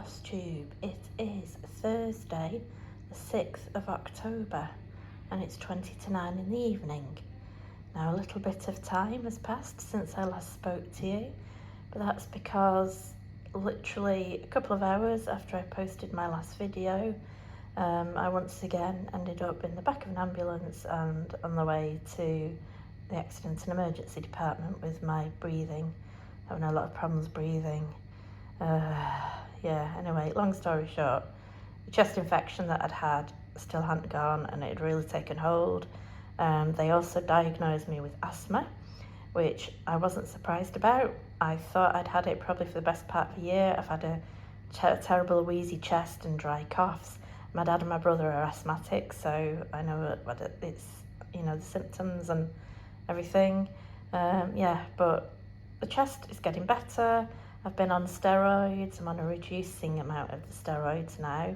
Floss Tube. It is Thursday, the 6th of October, and it's 20 to 9 in the evening. Now, a little bit of time has passed since I last spoke to you, but that's because literally a couple of hours after I posted my last video, I once again ended up in the back of an ambulance and on the way to the accident and emergency department with my breathing, having a lot of problems breathing. Anyway, long story short, the chest infection that I'd had still hadn't gone and it had really taken hold. They also diagnosed me with asthma, which I wasn't surprised about. I thought I'd had it probably for the best part of a year. I've had a terrible wheezy chest and dry coughs. My dad and my brother are asthmatic, so I know what it's, the symptoms and everything. But the chest is getting better. I've been on steroids. I'm on a reducing amount of the steroids now.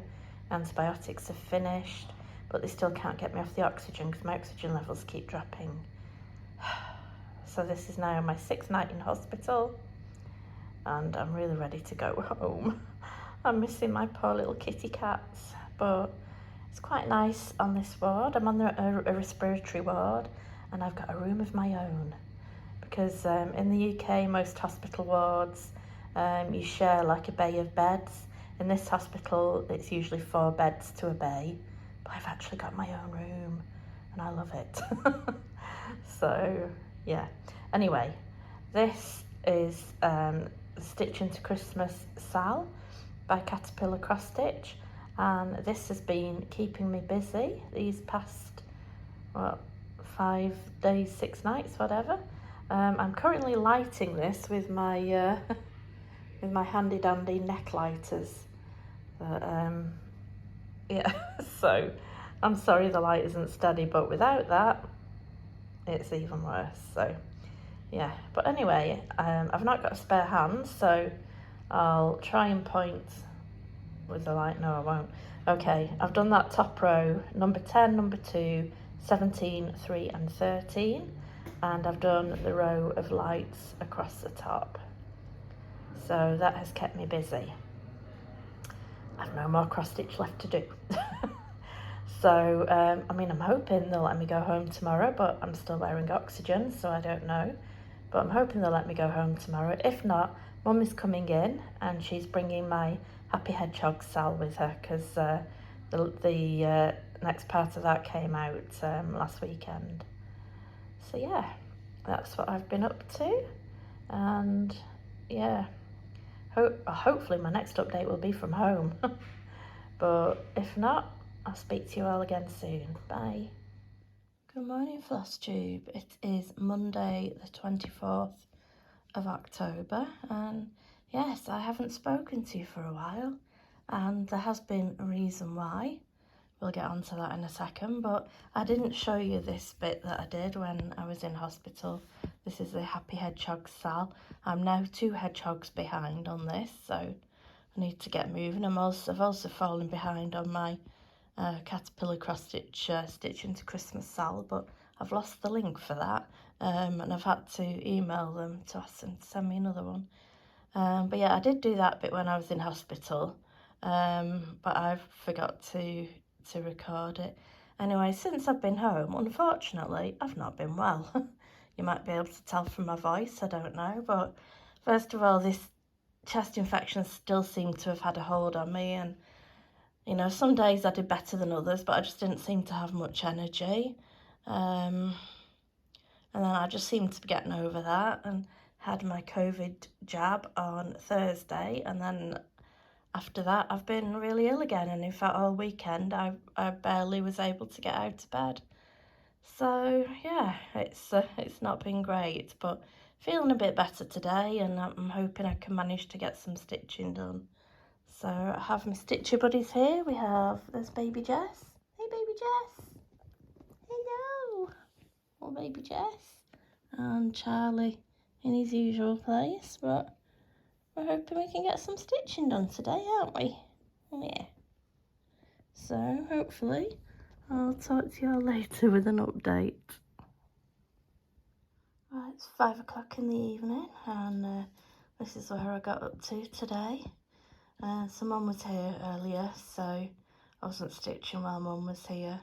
Antibiotics have finished, but they still can't get me off the oxygen because my oxygen levels keep dropping. So this is now my 6th night in hospital, and I'm really ready to go home. I'm missing my poor little kitty cats, but it's quite nice on this ward. I'm on a respiratory ward, and I've got a room of my own. Because in the UK, most hospital wards, you share like a bay of beds. In this hospital, it's usually 4 beds to a bay, but I've actually got my own room, and I love it. So, yeah. Anyway, this is Stitch into Christmas Sal by Caterpillar Cross Stitch, and this has been keeping me busy these past, 5 days, 6 nights, whatever. I'm currently lighting this with my with my handy dandy neck lighters. So I'm sorry the light isn't steady, but without that, it's even worse. So yeah, but anyway, I've not got a spare hand, so I'll try and point with the light. No, I won't. Okay, I've done that top row, number 10, number 2, 17, 3 and 13. And I've done the row of lights across the top. So that has kept me busy. I've no more cross stitch left to do. So, I'm hoping they'll let me go home tomorrow, but I'm still wearing oxygen, so I don't know. But I'm hoping they'll let me go home tomorrow. If not, Mum is coming in and she's bringing my Happy Hedgehog Sal with her, because the next part of that came out last weekend. So yeah, that's what I've been up to, and yeah, hopefully my next update will be from home. But if not, I'll speak to you all again soon. Bye. Good morning, Floss Tube. It is Monday the 24th of October, and yes, I haven't spoken to you for a while, and there has been a reason why. We'll get onto that in a second, but I didn't show you this bit that I did when I was in hospital. This is the Happy Hedgehog Sal. I'm now 2 hedgehogs behind on this, so I need to get moving. I've also fallen behind on my Caterpillar Cross Stitch Stitch into Christmas Sal, but I've lost the link for that, and I've had to email them to ask them to send me another one. But yeah, I did do that bit when I was in hospital, but I forgot to record it. Anyway, since I've been home, unfortunately, I've not been well. You might be able to tell from my voice, I don't know. But first of all, this chest infection still seemed to have had a hold on me. And, some days I did better than others, but I just didn't seem to have much energy. And then I just seemed to be getting over that and had my COVID jab on Thursday. And then after that, I've been really ill again, and in fact, all weekend I barely was able to get out of bed. So yeah, it's not been great, but feeling a bit better today, and I'm hoping I can manage to get some stitching done. So I have my stitcher buddies here. There's baby Jess. Hey, baby Jess. Hello. Oh, baby Jess. And Charlie in his usual place, but we're hoping we can get some stitching done today, aren't we? Yeah. So, hopefully, I'll talk to you all later with an update. Right, it's 5 o'clock in the evening, and this is where I got up to today. So Mum was here earlier, so I wasn't stitching while Mum was here.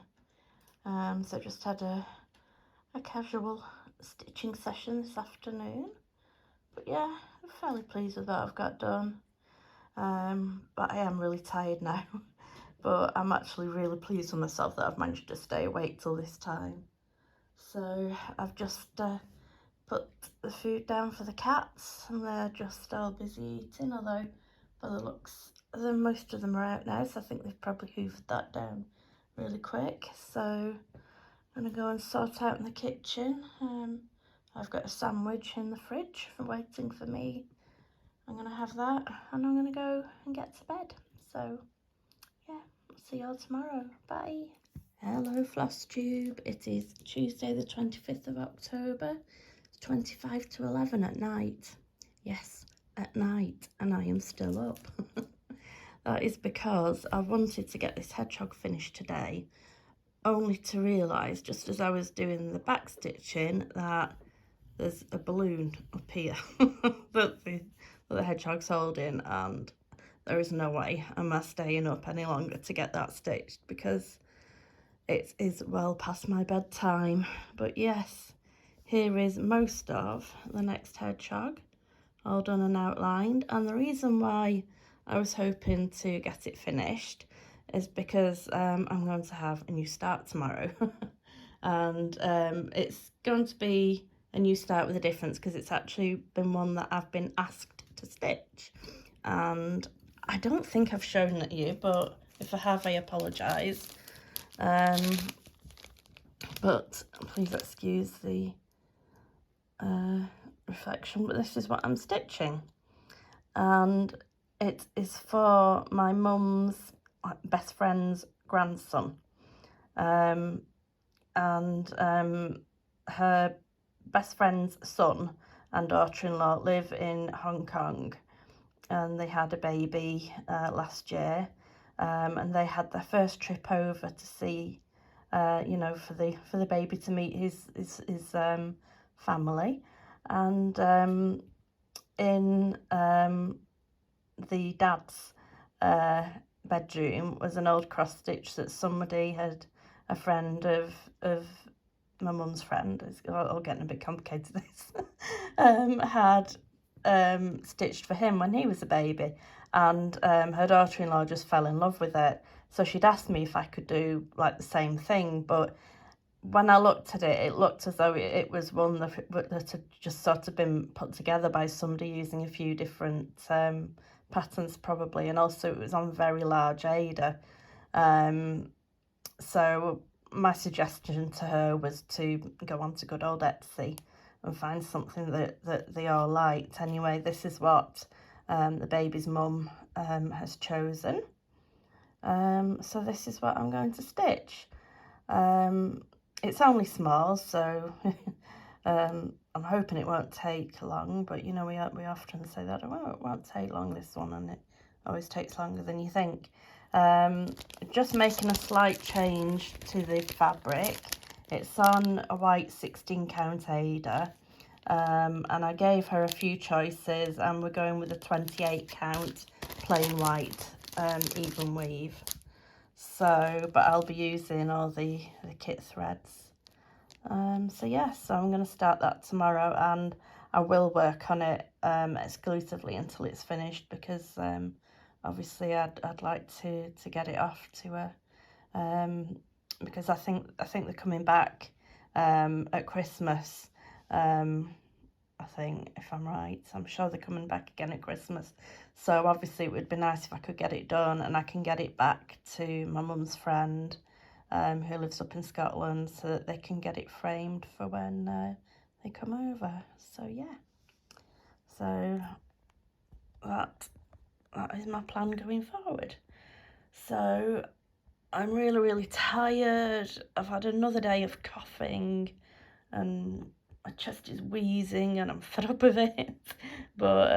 So just had a casual stitching session this afternoon. But yeah, I'm fairly pleased with what I've got done. But I am really tired now. But I'm actually really pleased with myself that I've managed to stay awake till this time. So I've just put the food down for the cats, and they're just still busy eating, although by the looks most of them are out now, so I think they've probably hoovered that down really quick. So I'm gonna go and sort out in the kitchen. I've got a sandwich in the fridge waiting for me. I'm gonna have that, and I'm gonna go and get to bed. So yeah, I'll see you all tomorrow. Bye. Hello Floss Tube. It is Tuesday the 25th of October. 25 to 11 at night. Yes, at night, and I am still up. That is because I wanted to get this hedgehog finished today, only to realise just as I was doing the back stitching that there's a balloon up here that the hedgehog's holding, and there is no way am I staying up any longer to get that stitched because it is well past my bedtime. But yes, here is most of the next hedgehog, all done and outlined. And the reason why I was hoping to get it finished is because I'm going to have a new start tomorrow. And it's going to be a new start with a difference because it's actually been one that I've been asked to stitch. And I don't think I've shown it you, but if I have, I apologise. But please excuse the reflection, but this is what I'm stitching, and it is for my mum's best friend's grandson, and her best friend's son and daughter-in-law live in Hong Kong, and they had a baby last year, and they had their first trip over to see you know, for the baby to meet his family. And in the dad's bedroom was an old cross stitch that somebody had, a friend of my mum's friend, it's all getting a bit complicated this, had stitched for him when he was a baby, and her daughter-in-law just fell in love with it. So she'd asked me if I could do like the same thing, but when I looked at it, it looked as though it was one that had just sort of been put together by somebody using a few different patterns probably, and also it was on very large Ada. So my suggestion to her was to go on to good old Etsy and find something that they all liked. Anyway, this is what the baby's mum has chosen. So this is what I'm going to stitch. It's only small, so I'm hoping it won't take long, but you know, we often say that, oh, it won't take long, this one, and it always takes longer than you think. Just making a slight change to the fabric. It's on a white 16 count Ada, and I gave her a few choices, and we're going with a 28 count plain white even weave. So, but I'll be using all the kit threads. So yeah, so I'm going to start that tomorrow, and I will work on it exclusively until it's finished, because obviously I'd like to get it off to her, because I think they're coming back at Christmas. I think, if I'm right, I'm sure they're coming back again at Christmas. So obviously it would be nice if I could get it done and I can get it back to my mum's friend who lives up in Scotland, so that they can get it framed for when they come over. So yeah, so that is my plan going forward. So I'm really tired. I've had another day of coughing and my chest is wheezing and I'm fed up with it. But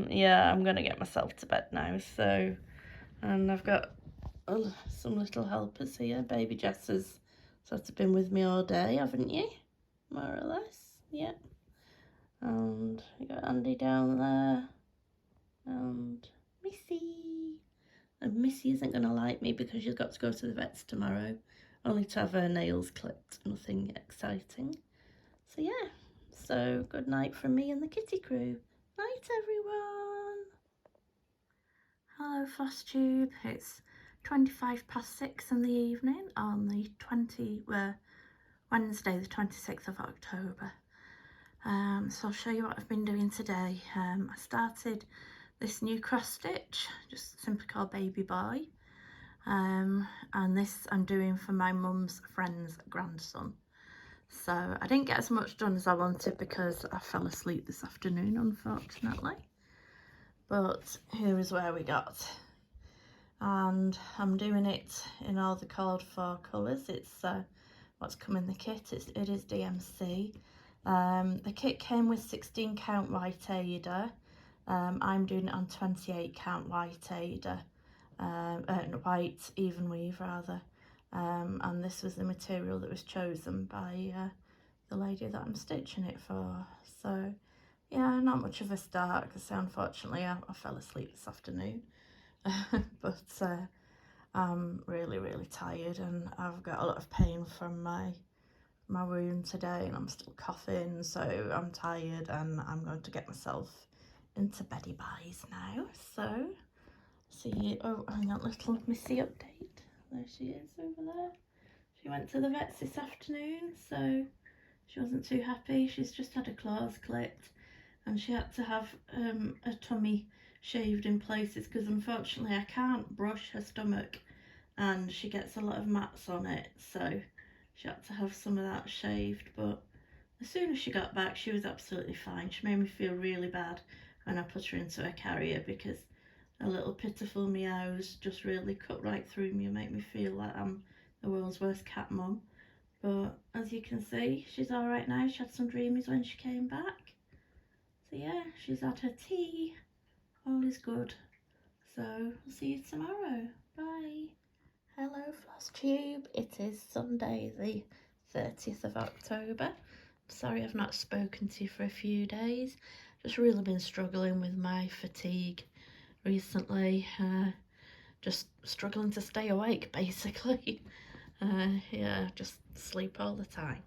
yeah, I'm gonna get myself to bed now. So, and I've got some little helpers here. Baby Jess has sort of been with me all day, haven't you? More or less, yeah. And you got Andy down there, and Missy. And Missy isn't going to like me because she's got to go to the vets tomorrow, only to have her nails clipped, nothing exciting. So yeah, so good night from me and the kitty crew. Night everyone. Hello Floss Tube, it's 6:25 in the evening on the Wednesday the 26th of October. So I'll show you what I've been doing today. I started this new cross stitch, just simply called Baby Boy. And this I'm doing for my mum's friend's grandson. So I didn't get as much done as I wanted because I fell asleep this afternoon, unfortunately. But here is where we got. And I'm doing it in all the called for colours. It's what's come in the kit. It is DMC. The kit came with 16 count white Aida. I'm doing it on 28 count white Aida. White even weave rather. And this was the material that was chosen by the lady that I'm stitching it for. So yeah, not much of a start because unfortunately I fell asleep this afternoon. But I'm really tired and I've got a lot of pain from my wound today and I'm still coughing, so I'm tired and I'm going to get myself into beddy buys now. So see, oh hang on, little Missy update. There she is over there. She went to the vets this afternoon, so she wasn't too happy. She's just had her claws clipped and she had to have her tummy shaved in places because unfortunately I can't brush her stomach and she gets a lot of mats on it, so she had to have some of that shaved. But as soon as she got back she was absolutely fine. She made me feel really bad when I put her into a carrier because her little pitiful meows just really cut right through me and make me feel like I'm the world's worst cat mum. But as you can see, she's all right now. She had some dreamies when she came back. So yeah, she's had her tea. All is good. So I'll see you tomorrow. Bye. Hello Floss Tube. It is Sunday the 30th of October. Sorry I've not spoken to you for a few days. Just really been struggling with my fatigue recently. Just struggling to stay awake basically. Yeah, just sleep all the time,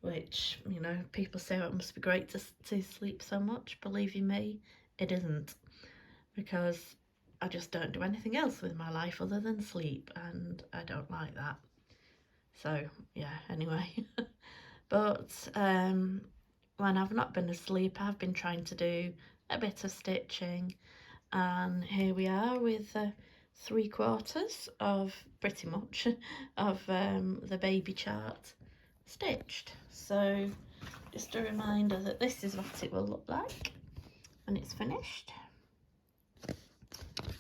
which, you know, people say it must be great to sleep so much. Believe you me, it isn't, because I just don't do anything else with my life other than sleep, and I don't like that. So yeah, anyway. But when I've not been asleep, I've been trying to do a bit of stitching, and here we are with 3/4 of pretty much of the baby chart stitched. So just a reminder that this is what it will look like when it's finished.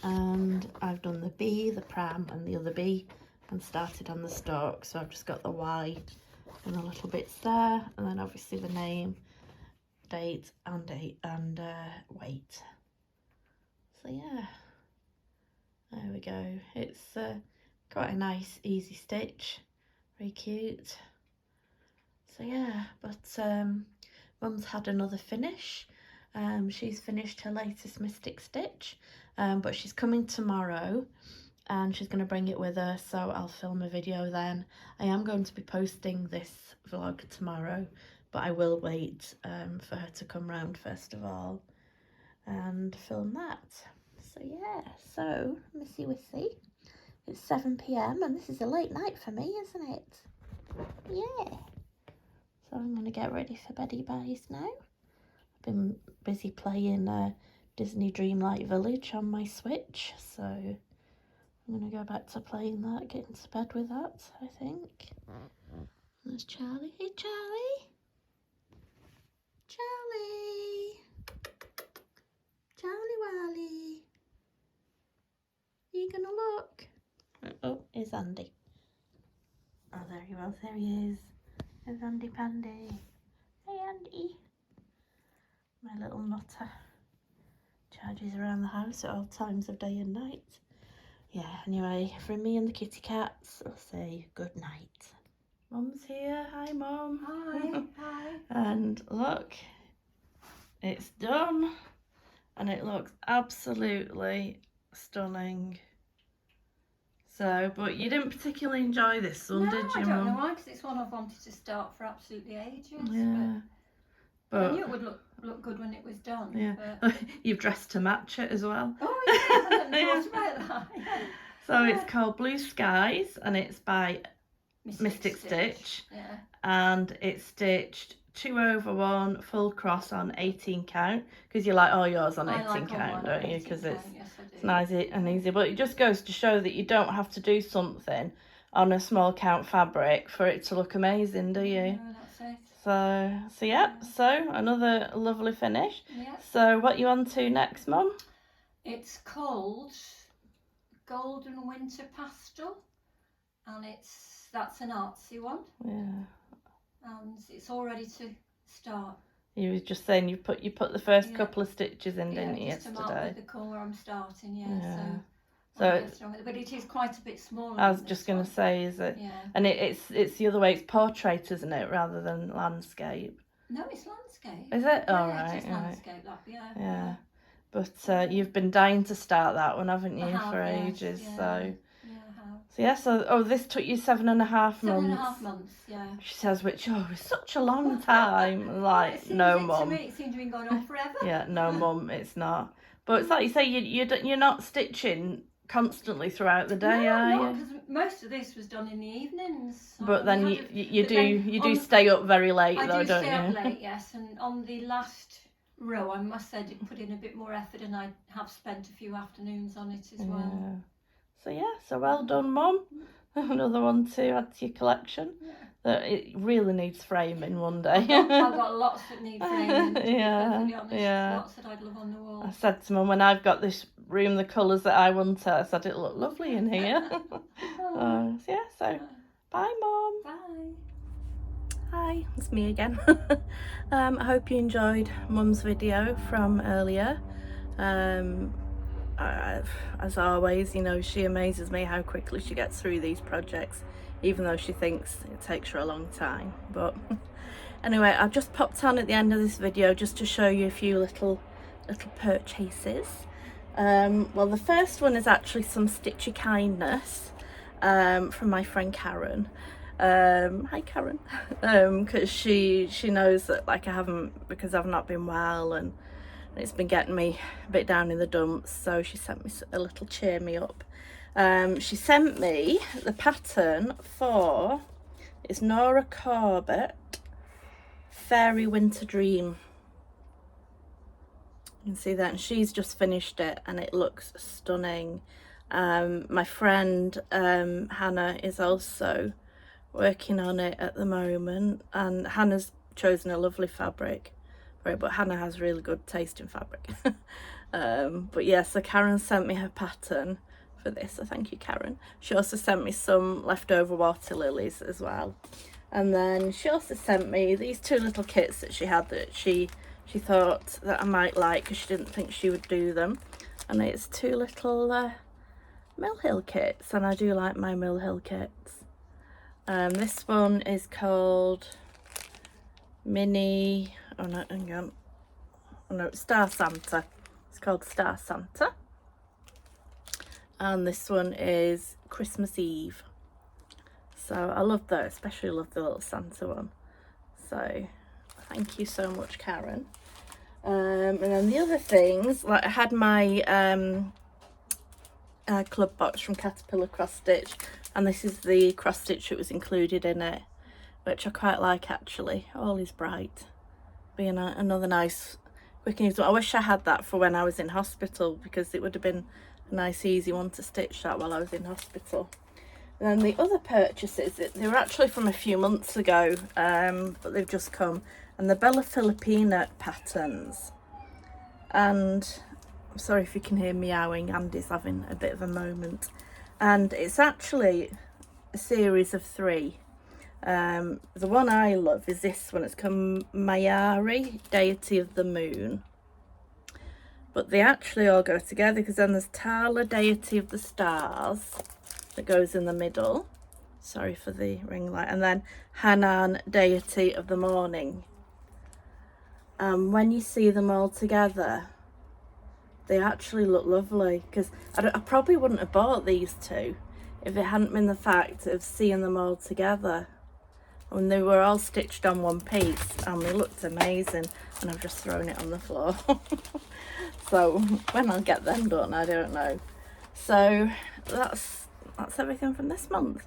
And I've done the B, the pram and the other B and started on the stalk, so I've just got the Y and the little bits there, and then obviously the name, date and weight. So yeah, there we go. It's quite a nice easy stitch, very cute. So yeah, but Mum's had another finish. She's finished her latest Mystic Stitch, but she's coming tomorrow and she's going to bring it with her, so I'll film a video then. I am going to be posting this vlog tomorrow, but I will wait for her to come round first of all and film that. So yeah, so Missy Wissy, it's 7 PM and this is a late night for me, isn't it? Yeah. So I'm going to get ready for beddy buys now. I've been busy playing Disney Dreamlight Village on my Switch, so I'm going to go back to playing that, get into bed with that, I think. There's Charlie. Hey, Charlie. Charlie. Charlie Wally. Are you going to look? Oh, here's Andy. Oh, there he was. There he is. There's Andy Pandy. Hey, Andy. My little nutter. Charges around the house at all times of day and night. Yeah, anyway, from me and the kitty cats, I'll say good night. Mum's here. Hi, Mum. Hi. Hi. And look, it's done. and it looks absolutely stunning. So, but you didn't particularly enjoy this one, No, did you, I don't know Mum? why, because it's one I've wanted to start for absolutely ages. Yeah. But I knew it would look good when it was done. Yeah. But... You've dressed to match it as well. Oh yeah, I hadn't thought about that. Yeah. So it's called Blue Skies, and it's by Mystic Stitch. Yeah. And it's stitched 2/1 full cross on 18 count, because you like all yours on 18 count, don't you? Because it's nice and easy. But it just goes to show that you don't have to do something on a small count fabric for it to look amazing, do you? No, that's it. So yeah, so another lovely finish. Yeah. So what you on to next, Mum? It's called Golden Winter Pastel, and that's an artsy one. Yeah. And it's all ready to start. You were just saying you put the first couple of stitches in, didn't you, just yesterday? to mark the colour I'm starting. Yeah. So but it is quite a bit smaller. I was just going to say, is it? Yeah. And it's the other way. It's portrait, isn't it, rather than landscape? No, it's landscape. Is it? Yeah, All right. it's landscape. That, yeah. Yeah. But you've been dying to start that one, haven't you, for yes, ages? Yeah. So. Yeah, I have. So yeah. So this took you 7.5 months. 7.5 months. Yeah. She says, which is such a long time. Like, no, Mum. To me, it seems to have been going on forever. Yeah, no, Mum, it's not. But it's like you say, you're not stitching constantly throughout the day, are you? Because most of this was done in the evenings. But then you do stay up very late, though, don't you? I do stay up late, yes. And on the last row, I must say, I did put in a bit more effort, and I have spent a few afternoons on it as well. So yeah, so well done, Mum. Another one to add to your collection. Yeah. That it really needs framing one day. I've got lots that need framing, to be perfectly honest. Lots that I'd love on the wall. I said to Mum, when I've got this room, the colours that I want, I said it'll look lovely in here. So bye, Mum. Bye. Hi, it's me again. I hope you enjoyed Mum's video from earlier. As always, you know, she amazes me how quickly she gets through these projects, even though she thinks it takes her a long time. But anyway, I've just popped on at the end of this video just to show you a few little purchases. Well, the first one is actually some stitchy kindness from my friend Karen. Hi Karen. Because she knows that, like, I haven't, because I've not been well, and it's been getting me a bit down in the dumps, so she sent me a little cheer me up. She sent me the pattern for, it's Nora Corbett Fairy Winter Dream. You can see that, and she's just finished it, and it looks stunning. My friend Hannah is also working on it at the moment, and Hannah's chosen a lovely fabric. Right, but Hannah has really good taste in fabric. But yeah, so Karen sent me her pattern for this, so thank you, Karen. She also sent me some leftover water lilies as well, and then she also sent me these two little kits that she had that she thought that I might like, because she didn't think she would do them, and it's two little Mill Hill kits, and I do like my Mill Hill kits. This one is called Mini, oh no, hang on, oh no, Star Santa. It's called Star Santa. And this one is Christmas Eve. So I love that, especially love the little Santa one. So thank you so much, Karen. And then the other things, like I had my club box from Caterpillar Cross Stitch, and this is the cross stitch that was included in it, which I quite like actually. All is bright, being another nice quick and easy one. I wish I had that for when I was in hospital, because it would have been a nice easy one to stitch that while I was in hospital. And then the other purchases, they were actually from a few months ago, but they've just come, and the Bella Filipina patterns. And I'm sorry if you can hear meowing, Andy's having a bit of a moment. And it's actually a series of 3. The one I love is this one. It's called Mayari, Deity of the Moon. But they actually all go together, because then there's Tala, Deity of the Stars, that goes in the middle. Sorry for the ring light. And then Hanan, Deity of the Morning. When you see them all together, they actually look lovely, because I probably wouldn't have bought these two if it hadn't been the fact of seeing them all together. And they were all stitched on one piece and they looked amazing, and I've just thrown it on the floor. So when I'll get them done, I don't know. So that's everything from this month.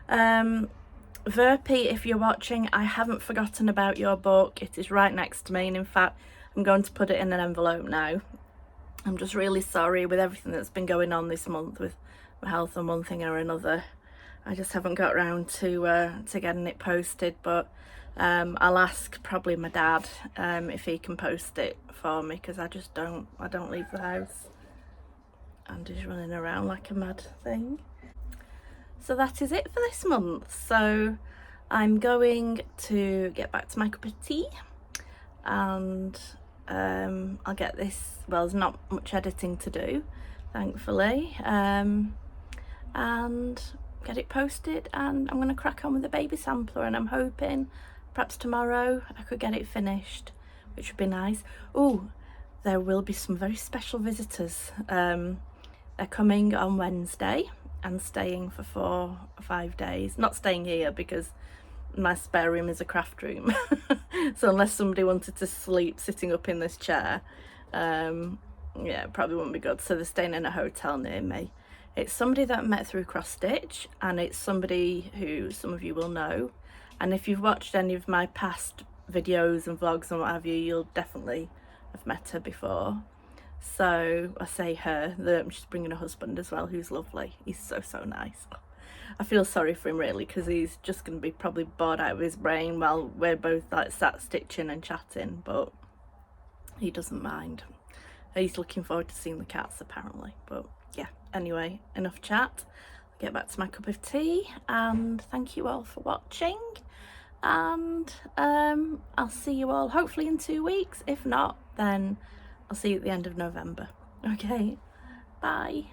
Verpy, if you're watching, I haven't forgotten about your book. It is right next to me, and in fact I'm going to put it in an envelope now. I'm just really sorry with everything that's been going on this month with my health and one thing or another. I just haven't got around to getting it posted, but I'll ask probably my dad if he can post it for me, because I don't leave the house. I'm just running around like a mad thing. So that is it for this month. So I'm going to get back to my cup of tea, and I'll get this, well, there's not much editing to do, thankfully, and get it posted, and I'm going to crack on with the baby sampler, and I'm hoping perhaps tomorrow I could get it finished, which would be nice. Oh, there will be some very special visitors. They're coming on Wednesday and staying for 4 or 5 days. Not staying here because my spare room is a craft room. So unless somebody wanted to sleep sitting up in this chair, yeah, it probably wouldn't be good. So they're staying in a hotel near me. It's somebody that I met through cross stitch, and it's somebody who some of you will know, and if you've watched any of my past videos and vlogs and what have you, you'll definitely have met her before. So I say her, she's bringing a husband as well, who's lovely. He's so nice. I feel sorry for him really, because he's just going to be probably bored out of his brain while we're both like sat stitching and chatting, but he doesn't mind. He's looking forward to seeing the cats apparently. But yeah, anyway, enough chat. I'll get back to my cup of tea, and thank you all for watching, and I'll see you all hopefully in 2 weeks. If not, then I'll see you at the end of November. Okay, bye.